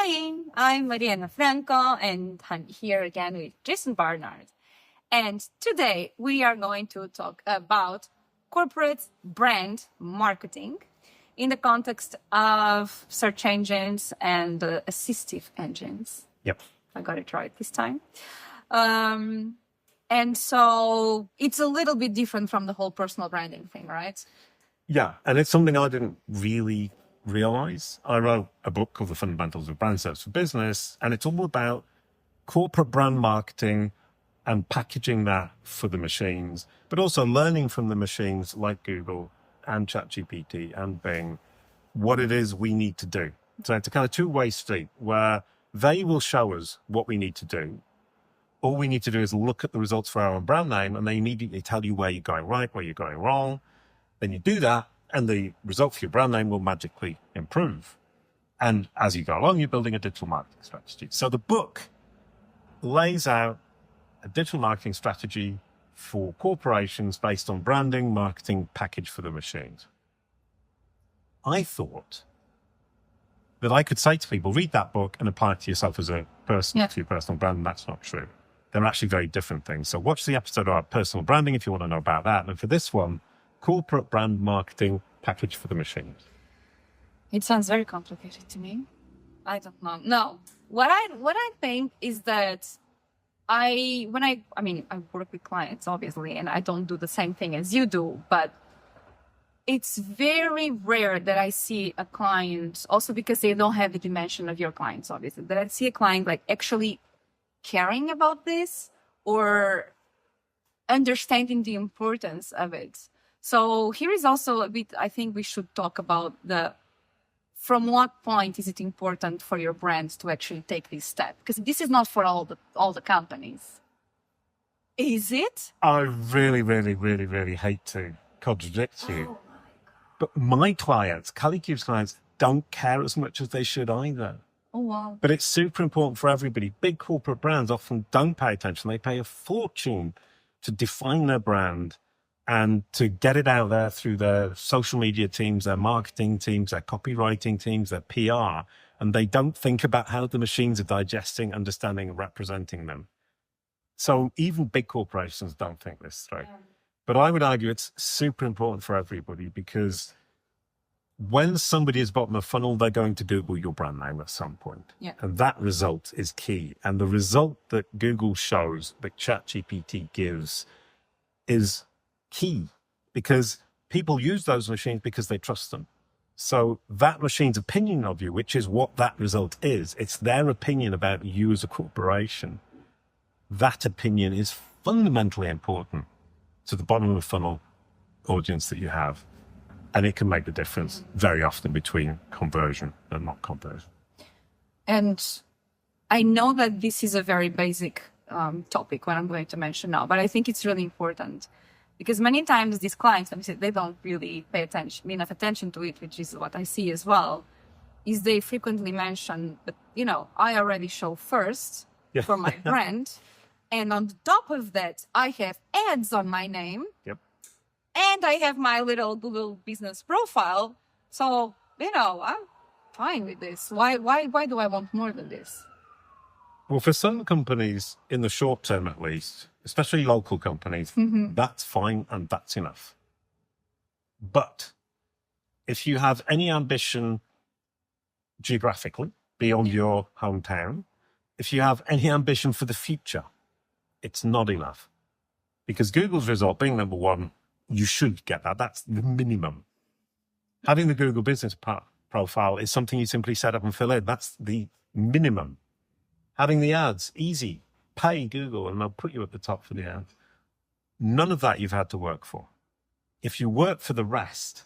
Hi, I'm Maryanna Franco, and I'm here again with Jason Barnard. And today we are going to talk about corporate brand marketing in the context of search engines and assistive engines. Yep. I got it right this time. And so it's a little bit different from the whole personal branding thing, right? Yeah, and it's something I didn't really realize. I wrote a book called The Fundamentals of Brand Search for Business, and it's all about corporate brand marketing and packaging that for the machines, but also learning from the machines like Google and ChatGPT and Bing what it is we need to do. So it's a kind of two-way street where they will show us what we need to do. All we need to do is look at the results for our own brand name, and they immediately tell you where you're going right, where you're going wrong. Then you do that, and the result for your brand name will magically improve. And as you go along, you're building a digital marketing strategy. So the book lays out a digital marketing strategy for corporations based on branding, marketing, package for the machines. I thought that I could say to people, read that book and apply it to yourself as a person, to your personal brand, and that's not true. They're actually very different things. So watch the episode about personal branding if you want to know about that. And for this one, corporate brand marketing package for the machines. It sounds very complicated to me. I don't know. No, what I think is that I work with clients obviously, and I don't do the same thing as you do, but it's very rare that I see a client, also because they don't have the dimension of your clients, obviously, that I see a client like actually caring about this or understanding the importance of it. So here is also a bit, I think we should talk about from what point is it important for your brand to actually take this step? Because this is not for all the companies. Is it? I really, really, really, really hate to contradict you. But my clients, ColleagueCube's clients, don't care as much as they should either. Oh, wow. But it's super important for everybody. Big corporate brands often don't pay attention. They pay a fortune to define their brand and to get it out there through their social media teams, their marketing teams, their copywriting teams, their PR. And they don't think about how the machines are digesting, understanding, and representing them. So even big corporations don't think this through. Yeah. But I would argue it's super important for everybody, because when somebody is bottom of funnel, they're going to Google your brand name at some point. Yeah. And that result is key. And the result that Google shows, that ChatGPT gives, is key, because people use those machines because they trust them. So that machine's opinion of you, which is what that result is, it's their opinion about you as a corporation. That opinion is fundamentally important to the bottom of the funnel audience that you have. And it can make the difference very often between conversion and not conversion. And I know that this is a very basic topic, what I'm going to mention now, but I think it's really important, because many times these clients, they don't really pay enough attention to it, which is what I see as well, is they frequently mention, but I already show first for my brand. And on the top of that, I have ads on my name. Yep. And I have my little Google business profile. So, I'm fine with this. Why do I want more than this? Well, for some companies, in the short term at least, especially local companies, that's fine and that's enough. But if you have any ambition geographically beyond your hometown, if you have any ambition for the future, it's not enough. Because Google's result being number one, you should get that. That's the minimum. Having the Google business profile is something you simply set up and fill in. That's the minimum. Having the ads, easy. Pay Google and they'll put you at the top for the ads. None of that you've had to work for. If you work for the rest,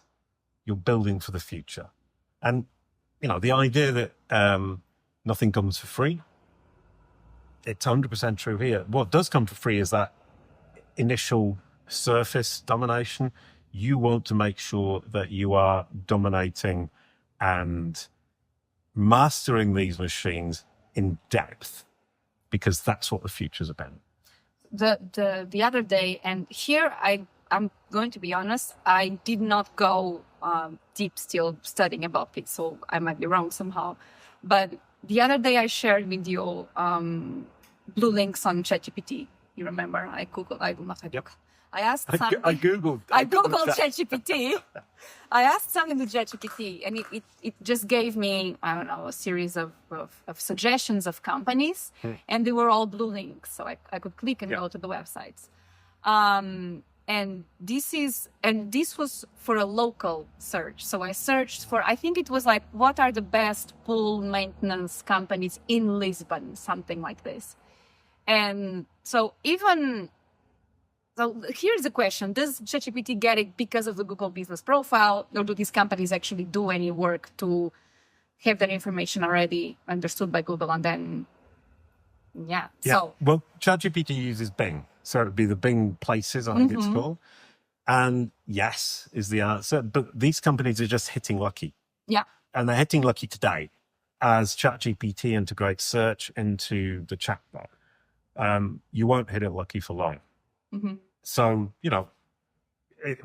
you're building for the future. And, the idea that nothing comes for free, it's 100% true here. What does come for free is that initial surface domination. You want to make sure that you are dominating and mastering these machines in depth, because that's what the future's about. The other day, and here I I'm going to be honest, I did not go deep still studying about it, so I might be wrong somehow. But the other day I shared with you blue links on ChatGPT. You remember? I Googled. I asked something. I Googled ChatGPT. I asked something to ChatGPT, and it just gave me, I don't know, a series of suggestions of companies, and they were all blue links, so I could click and go to the websites. And this was for a local search. So I searched for, I think it was like, what are the best pool maintenance companies in Lisbon, something like this. And so here's the question. Does ChatGPT get it because of the Google business profile, or do these companies actually do any work to have that information already understood by Google? And then, So, well, ChatGPT uses Bing. So it'd be the Bing Places, I think it's called. And yes, is the answer. But these companies are just hitting lucky. Yeah. And they're hitting lucky today as ChatGPT integrates search into the chatbot. You won't hit it lucky for long. So,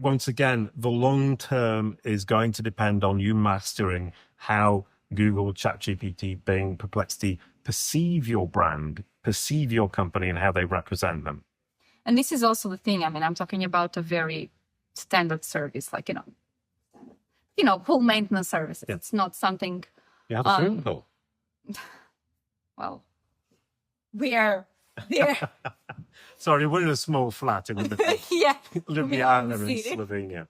once again, the long term is going to depend on you mastering how Google, ChatGPT, Bing, Perplexity perceive your brand, perceive your company, and how they represent them. And this is also the thing. I mean, I'm talking about a very standard service, like, pool maintenance services. Yeah. It's not something. You have a swimming pool. Well, we're there. Sorry, we're in a small flat in Ljubljana in Slovenia.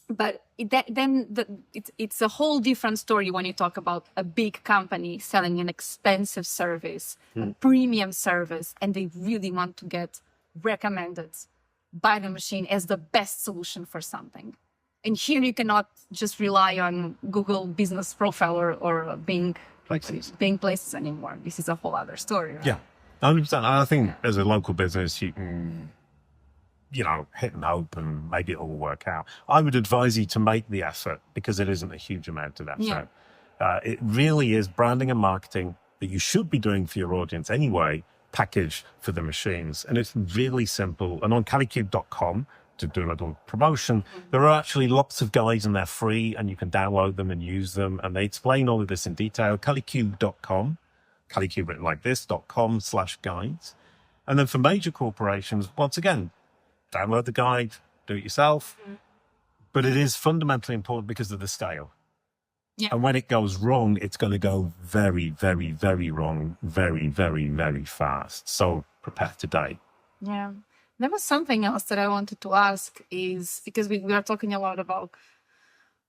But it's a whole different story when you talk about a big company selling an expensive service, a premium service, and they really want to get recommended by the machine as the best solution for something. And here you cannot just rely on Google Business Profile or Bing Places anymore. This is a whole other story. Right? Yeah, 100%. I think as a local business, you can, hit and hope and maybe it'll work out. I would advise you to make the effort because it isn't a huge amount of effort. Yeah. It really is branding and marketing that you should be doing for your audience anyway, packaged for the machines. And it's really simple. And on calicube.com, to do a little promotion, there are actually lots of guides and they're free and you can download them and use them. And they explain all of this in detail. calicube.com, calicube written like this, .com/guides. And then for major corporations, once again, download the guide, do it yourself. But it is fundamentally important because of the scale. Yeah. And when it goes wrong, it's going to go very, very, very wrong, very, very, very fast. So prepare today. Yeah. There was something else that I wanted to ask is because we are talking a lot about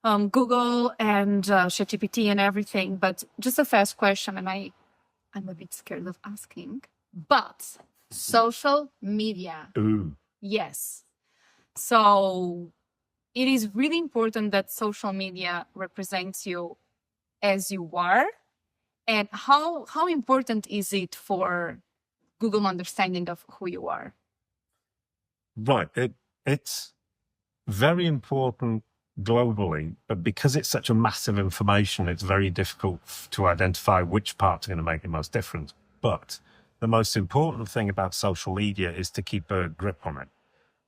Google and ChatGPT and everything, but just a first question, and I'm a bit scared of asking, but social media. Ooh. Yes. So it is really important that social media represents you as you are. And how important is it for Google understanding of who you are? Right. It's very important globally, but because it's such a massive information, it's very difficult to identify which parts are going to make the most difference. But the most important thing about social media is to keep a grip on it.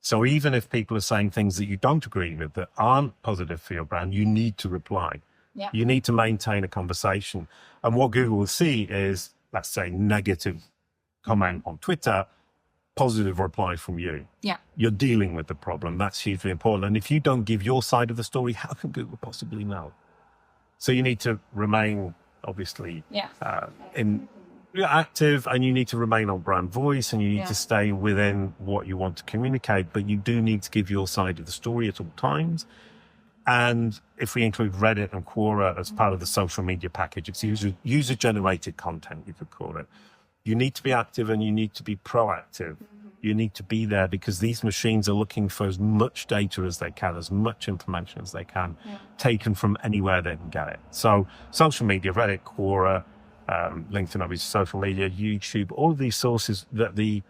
So even if people are saying things that you don't agree with, that aren't positive for your brand, you need to reply. Yeah. You need to maintain a conversation. And what Google will see is, let's say, negative comment on Twitter, positive reply from you. Yeah. You're dealing with the problem. That's hugely important. And if you don't give your side of the story, how can Google possibly know? So you need to remain, obviously, active, and you need to remain on brand voice, and you need to stay within what you want to communicate, but you do need to give your side of the story at all times. And if we include Reddit and Quora as part of the social media package, it's user-generated content, you could call it. You need to be active and you need to be proactive. You need to be there because these machines are looking for as much data as they can, as much information as they can, taken from anywhere they can get it. So social media, Reddit, Quora, LinkedIn, obviously social media, YouTube, all of these sources that the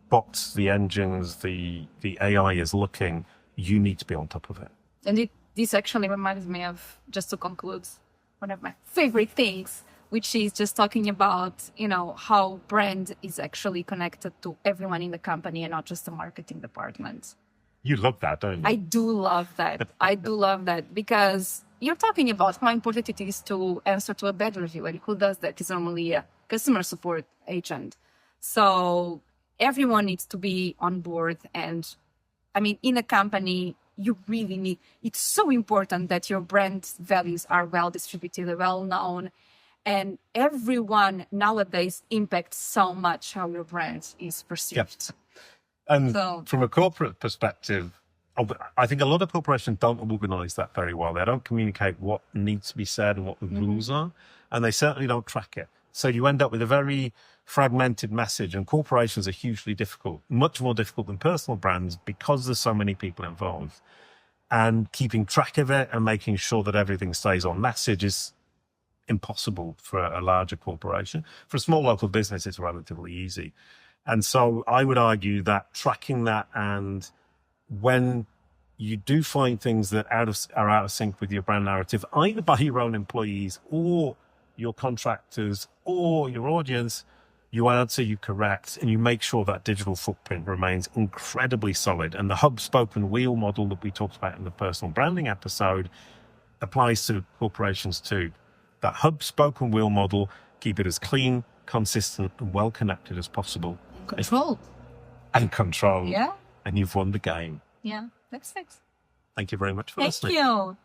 bots, the engines, the AI is looking, you need to be on top of it. And this actually reminds me of, just to conclude, one of my favorite things, which is just talking about, how brand is actually connected to everyone in the company and not just the marketing department. You love that, don't you? I do love that. I do love that because you're talking about how important it is to answer to a bad review. And who does that is normally a customer support agent. So everyone needs to be on board. And I mean, in a company, you really need, it's so important that your brand values are well distributed, well known. And everyone nowadays impacts so much how your brand is perceived. Yep. And from a corporate perspective, I think a lot of corporations don't organize that very well. They don't communicate what needs to be said and what the rules are, and they certainly don't track it. So you end up with a very fragmented message, and corporations are hugely difficult, much more difficult than personal brands because there's so many people involved. And keeping track of it and making sure that everything stays on message is impossible for a larger corporation. For a small local business, it's relatively easy. And so I would argue that tracking that, and when you do find things that are out of sync with your brand narrative, either by your own employees or your contractors or your audience, you answer, you correct, and you make sure that digital footprint remains incredibly solid. And the hub, spoke, and wheel model that we talked about in the personal branding episode applies to corporations too. That hub, spoke, and wheel model, keep it as clean, consistent, and well connected as possible. Controlled. And controlled. Yeah. And you've won the game. Yeah, that's it. Thank you very much for listening. Thank you.